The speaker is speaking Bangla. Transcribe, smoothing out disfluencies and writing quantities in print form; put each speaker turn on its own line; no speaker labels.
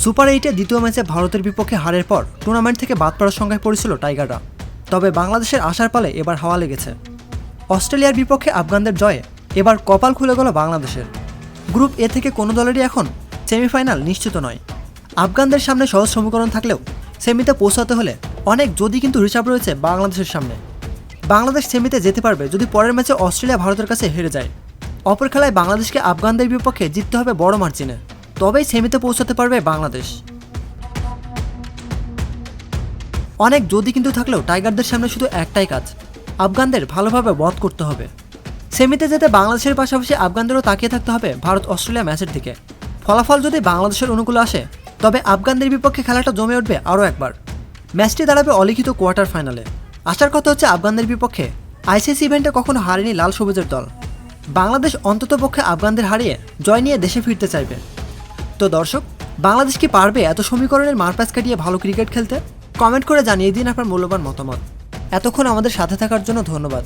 সুপার 8-এ দ্বিতীয় ম্যাচে ভারতের বিপক্ষে হারের পর টুর্নামেন্ট থেকে বাদ পড়ার সংখ্যায় পড়েছিল টাইগাররা। তবে বাংলাদেশের আশার পালে এবার হাওয়া লেগেছে। অস্ট্রেলিয়ার বিপক্ষে আফগানদের জয়ে এবার কপাল খুলে গেল বাংলাদেশের। গ্রুপ এ থেকে কোনো দলেরই এখন সেমিফাইনাল নিশ্চিত নয়। আফগানদের সামনে সহজ সমীকরণ থাকলেও সেমিতে পৌঁছাতে হলে অনেক যদি কিন্তু হিসাব রয়েছে বাংলাদেশের সামনে। বাংলাদেশ সেমিতে যেতে পারবে যদি পরের ম্যাচে অস্ট্রেলিয়া ভারতের কাছে হেরে যায়। অপর খেলায় বাংলাদেশকে আফগানদের বিপক্ষে জিততে হবে বড় মার্জিনে, তবেই সেমিতে পৌঁছাতে পারবে বাংলাদেশ। অনেক যদি কিন্তু থাকলেও টাইগারদের সামনে শুধু একটাই কাজ, আফগানদের ভালোভাবে বধ করতে হবে। সেমিতে যেতে বাংলাদেশের পাশাপাশি আফগানদেরও তাকিয়ে থাকতে হবে ভারত অস্ট্রেলিয়া ম্যাচের দিকে। ফলাফল যদি বাংলাদেশের অনুকূলে আসে তবে আফগানদের বিপক্ষে খেলাটা জমে উঠবে আরও একবার। ম্যাচটি দাঁড়াবে অলিখিত কোয়ার্টার ফাইনালে। আসার কথা হচ্ছে আফগানদের বিপক্ষে আইসিসি ইভেন্টে কখনো হারেনি লাল সবুজের দল। বাংলাদেশ অন্ততপক্ষে আফগানদের হারিয়ে জয় নিয়ে দেশে ফিরতে চাইবে। তো দর্শক, বাংলাদেশ কি পারবে এত সমীকরণের মারপ্যাচ কাটিয়ে ভালো ক্রিকেট খেলতে? কমেন্ট করে জানিয়ে দিন আপনার মূল্যবান মতামত। এতক্ষণ আমাদের সাথে থাকার জন্য ধন্যবাদ।